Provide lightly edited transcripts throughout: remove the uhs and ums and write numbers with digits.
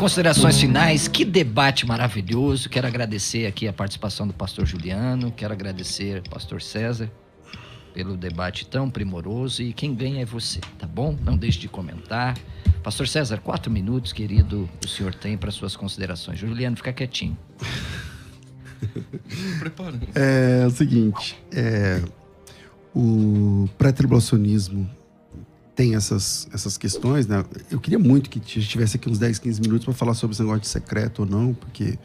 considerações finais. Que debate maravilhoso. Quero agradecer aqui a participação do pastor Juliano. Quero agradecer ao pastor César pelo debate tão primoroso. E quem ganha é você, tá bom? Não deixe de comentar. Pastor César, 4 minutos, querido, o senhor tem para suas considerações. Juliano, fica quietinho. Prepara. É o seguinte, o pré-tribulacionismo tem essas questões, né? Eu queria muito que tivesse aqui uns 10, 15 minutos para falar sobre esse negócio de secreto ou não, porque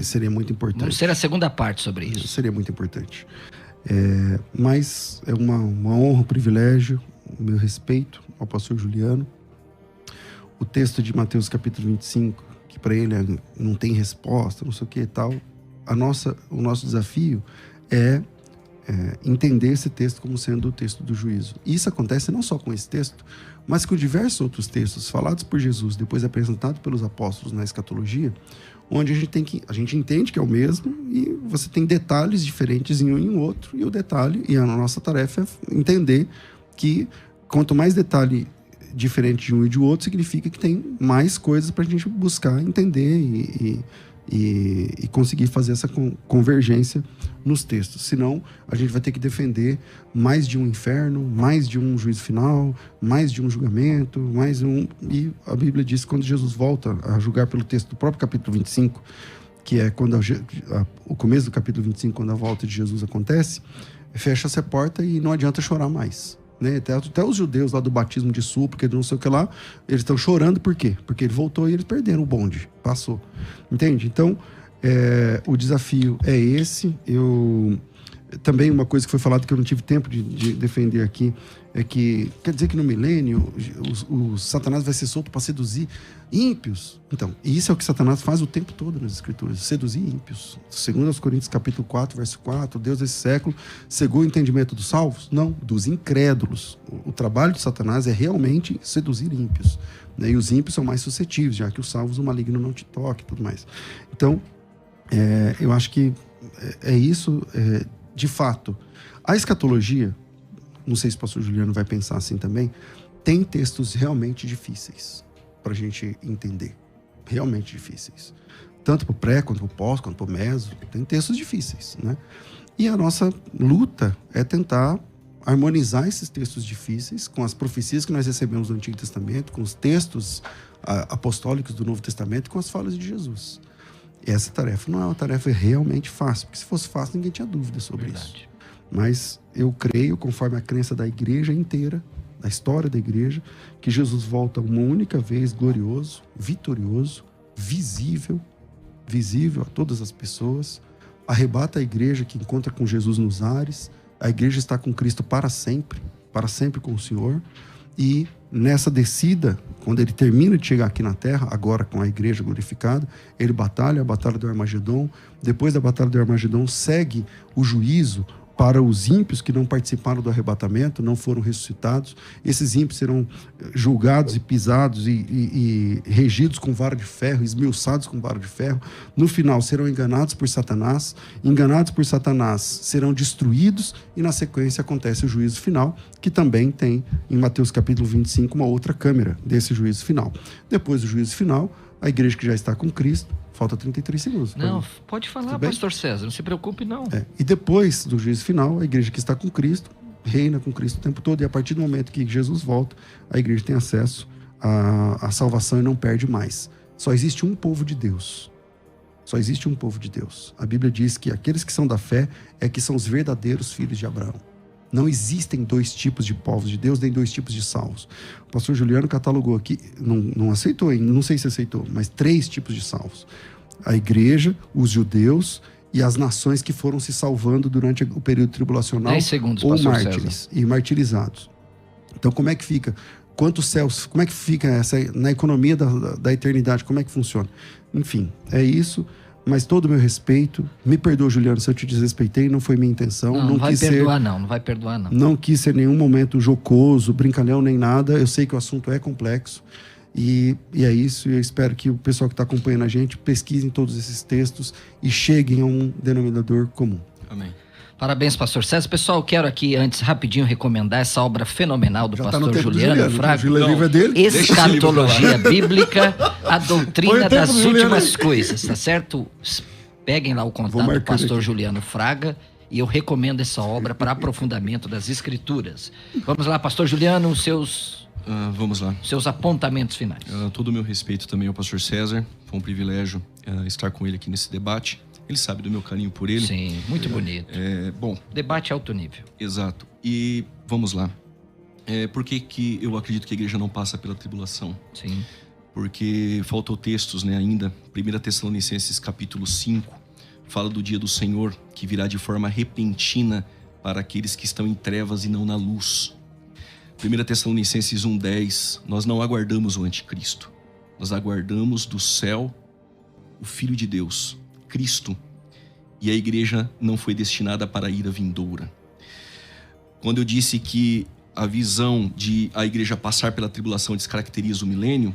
seria muito importante. Vamos ter a segunda parte sobre isso. Seria muito importante. Mas é uma honra, um privilégio, o meu respeito ao pastor Juliano. O texto de Mateus capítulo 25, que para ele não tem resposta, não sei o que e tal. O nosso desafio é entender esse texto como sendo o texto do juízo. E isso acontece não só com esse texto, mas com diversos outros textos falados por Jesus, depois apresentados pelos apóstolos na escatologia, onde a gente entende que é o mesmo e você tem detalhes diferentes em um e em outro, e o detalhe, e a nossa tarefa é entender que quanto mais detalhe diferente de um e de outro, significa que tem mais coisas para a gente buscar entender e conseguir fazer essa convergência nos textos. Senão, a gente vai ter que defender mais de um inferno, mais de um juízo final, mais de um julgamento, mais um... E a Bíblia diz que quando Jesus volta a julgar pelo texto do próprio capítulo 25, que é quando o começo do capítulo 25, quando a volta de Jesus acontece, fecha-se a porta e não adianta chorar mais. Né? Até os judeus lá do batismo de súplica, não sei o que lá, eles estão chorando por quê? Porque ele voltou e eles perderam o bonde, passou, entende? Então o desafio é esse. Também uma coisa que foi falada que eu não tive tempo de defender aqui é que quer dizer que no milênio o Satanás vai ser solto para seduzir ímpios. Então, e isso é o que Satanás faz o tempo todo nas escrituras, seduzir ímpios. Segundo aos Coríntios capítulo 4, verso 4, Deus desse século cegou o entendimento dos salvos? Não, dos incrédulos. O trabalho de Satanás é realmente seduzir ímpios, né? E os ímpios são mais suscetíveis, já que os salvos o maligno não te toca e tudo mais. Então, eu acho que é isso. De fato, a escatologia, não sei se o pastor Juliano vai pensar assim também, tem textos realmente difíceis para a gente entender. Realmente difíceis. Tanto para o pré, quanto para o pós, quanto para o meso. Tem textos difíceis, né? E a nossa luta é tentar harmonizar esses textos difíceis com as profecias que nós recebemos do Antigo Testamento, com os textos apostólicos do Novo Testamento e com as falas de Jesus. Essa tarefa não é uma tarefa realmente fácil, porque se fosse fácil ninguém tinha dúvida sobre isso. Mas eu creio, conforme a crença da igreja inteira, da história da igreja, que Jesus volta uma única vez, glorioso, vitorioso, visível a todas as pessoas, arrebata a igreja que encontra com Jesus nos ares, a igreja está com Cristo para sempre com o Senhor, e nessa descida, quando ele termina de chegar aqui na terra, agora com a igreja glorificada, ele batalha a batalha do Armagedon. Depois da batalha do Armagedon, segue o juízo para os ímpios que não participaram do arrebatamento, não foram ressuscitados. Esses ímpios serão julgados e pisados e regidos com vara de ferro, esmiuçados com vara de ferro. No final, serão enganados por Satanás. Enganados por Satanás, serão destruídos. E na sequência acontece o juízo final, que também tem, em Mateus capítulo 25, uma outra câmara desse juízo final. Depois do juízo final, a igreja que já está com Cristo, falta 33 segundos. Não, pode falar, pastor César, não se preocupe não. E depois do juízo final, a igreja que está com Cristo, reina com Cristo o tempo todo, e a partir do momento que Jesus volta, a igreja tem acesso à salvação e não perde mais. Só existe um povo de Deus. Só existe um povo de Deus. A Bíblia diz que aqueles que são da fé é que são os verdadeiros filhos de Abraão. Não existem 2 tipos de povos de Deus, nem 2 tipos de salvos. O pastor Juliano catalogou aqui, não aceitou ainda, não sei se aceitou, mas 3 tipos de salvos. A igreja, os judeus e as nações que foram se salvando durante o período tribulacional 10 segundos, ou pastor mártires César. E martirizados. Então, como é que fica? Quantos céus? Como é que fica essa na economia da eternidade? Como é que funciona? Enfim, é isso. Mas todo o meu respeito, me perdoa, Juliano, se eu te desrespeitei, não foi minha intenção. Não vai perdoar não vai perdoar não. Não quis ser nenhum momento jocoso, brincalhão, nem nada. Eu sei que o assunto é complexo. E é isso, eu espero que o pessoal que está acompanhando a gente pesquisem todos esses textos e cheguem a um denominador comum. Amém. Parabéns, pastor César. Pessoal, eu quero aqui, antes, rapidinho, recomendar essa obra fenomenal do Já tá pastor no tempo do Juliano Fraga. O livro é dele. Escatologia Bíblica, a Põe doutrina o tempo das do Juliano últimas aí. coisas, tá certo? Peguem lá o contato do marcar pastor aqui. Juliano Fraga e eu recomendo essa obra para aprofundamento das Escrituras. Vamos lá, pastor Juliano, Vamos lá. seus apontamentos finais. Todo o meu respeito também ao pastor César. Foi um privilégio estar com ele aqui nesse debate. Ele sabe do meu carinho por ele. Sim, muito bonito. Bom, Debate alto nível. exato. E vamos lá. Por que eu acredito que a igreja não passa pela tribulação? Sim. Porque faltou textos, né, ainda. 1 Tessalonicenses capítulo 5 fala do dia do Senhor, que virá de forma repentina para aqueles que estão em trevas e não na luz. 1 Tessalonicenses 1:10, nós não aguardamos o anticristo. Nós aguardamos do céu o Filho de Deus, Cristo. E a igreja não foi destinada para a ira vindoura. Quando eu disse que a visão de a igreja passar pela tribulação descaracteriza o milênio,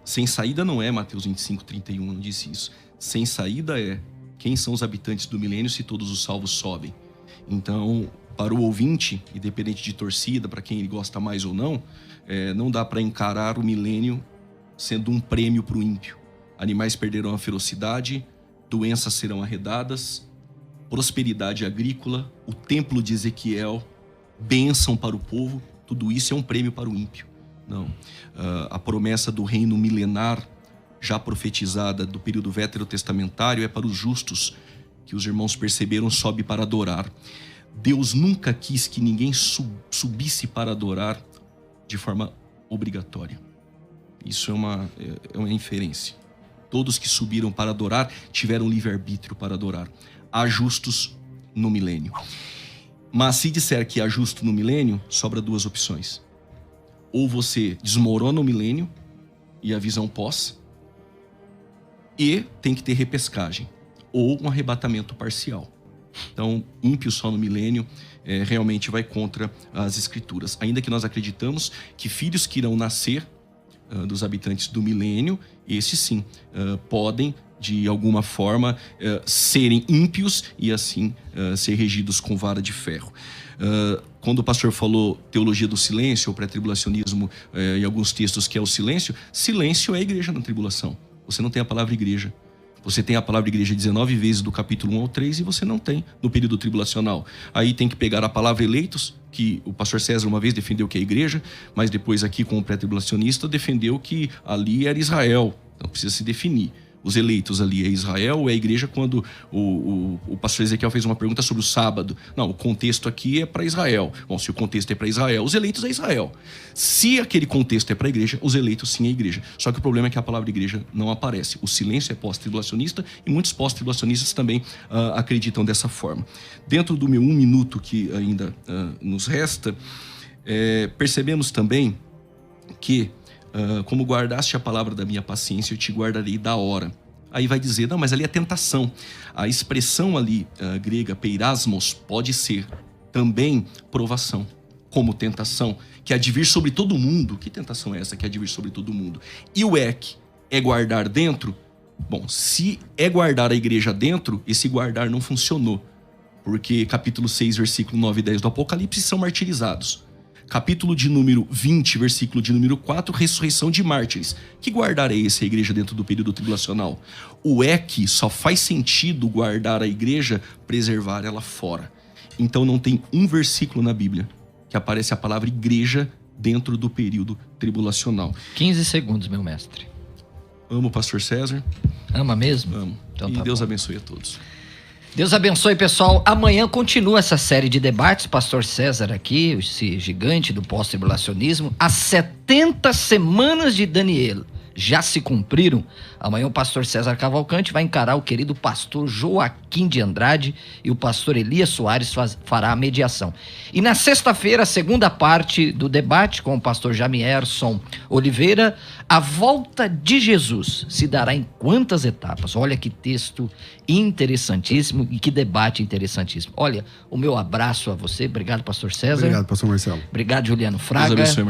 sem saída não é Mateus 25:31, não disse isso. Sem saída é: quem são os habitantes do milênio se todos os salvos sobem? Então, para o ouvinte, independente de torcida, para quem ele gosta mais ou não, não dá para encarar o milênio sendo um prêmio para o ímpio. Animais perderão a ferocidade, doenças serão arredadas, prosperidade agrícola, o templo de Ezequiel, bênção para o povo, tudo isso é um prêmio para o ímpio. Não. A promessa do reino milenar, já profetizada do período veterotestamentário, é para os justos, que os irmãos perceberam, sobe para adorar. Deus nunca quis que ninguém subisse para adorar de forma obrigatória. Isso é uma inferência. Todos que subiram para adorar tiveram livre-arbítrio para adorar. Há justos no milênio. Mas se disser que há justo no milênio, sobra duas opções. Ou você desmorona o milênio e a visão pós, e tem que ter repescagem, ou um arrebatamento parcial. Então, ímpio só no milênio realmente vai contra as Escrituras. Ainda que nós acreditamos que filhos que irão nascer dos habitantes do milênio, esses sim, podem, de alguma forma, serem ímpios e assim ser regidos com vara de ferro. Quando o pastor falou teologia do silêncio, ou pré-tribulacionismo, em alguns textos que é o silêncio, silêncio é a igreja na tribulação. Você não tem a palavra igreja. Você tem a palavra igreja 19 vezes do capítulo 1 ao 3 e você não tem no período tribulacional. Aí tem que pegar a palavra eleitos, que o pastor César uma vez defendeu que é igreja, mas depois aqui com o pré-tribulacionista defendeu que ali era Israel. Então precisa se definir. Os eleitos ali é Israel ou é a igreja? Quando o pastor Ezequiel fez uma pergunta sobre o sábado. Não, o contexto aqui é para Israel. Bom, se o contexto é para Israel, os eleitos é Israel. Se aquele contexto é para a igreja, os eleitos sim é a igreja. Só que o problema é que a palavra igreja não aparece. O silêncio é pós-tribulacionista e muitos pós-tribulacionistas também acreditam dessa forma. Dentro do meu 1 minuto que ainda nos resta, percebemos também que como guardaste a palavra da minha paciência, eu te guardarei da hora. Aí vai dizer, não, mas ali é tentação. A expressão ali grega, peirasmos, pode ser também provação, como tentação, que há de vir sobre todo mundo. Que tentação é essa que há de vir sobre todo mundo? E o ek é guardar dentro? Bom, se é guardar a igreja dentro, esse guardar não funcionou. Porque capítulo 6, versículo 9 e 10 do Apocalipse são martirizados. Capítulo de número 20, versículo de número 4, ressurreição de mártires. Que guardar é esse, a igreja dentro do período tribulacional? O ek só faz sentido guardar a igreja, preservar ela fora. Então não tem um versículo na Bíblia que aparece a palavra igreja dentro do período tribulacional. 15 segundos, meu mestre. Amo o pastor César. Ama mesmo? Amo. Então E tá Deus bom. abençoe a todos. Deus abençoe, pessoal. Amanhã continua essa série de debates. Pastor César aqui, esse gigante do pós-tribulacionismo. As 70 semanas de Daniel já se cumpriram. Amanhã o pastor César Cavalcante vai encarar o querido pastor Joaquim de Andrade e o pastor Elias Soares fará a mediação. E na sexta-feira, a segunda parte do debate com o pastor Jamierson Oliveira, a volta de Jesus se dará em quantas etapas? Olha que texto interessantíssimo e que debate interessantíssimo. Olha, o meu abraço a você. Obrigado, pastor César. Obrigado, pastor Marcelo. Obrigado, Juliano Deus Fraga. abençoe,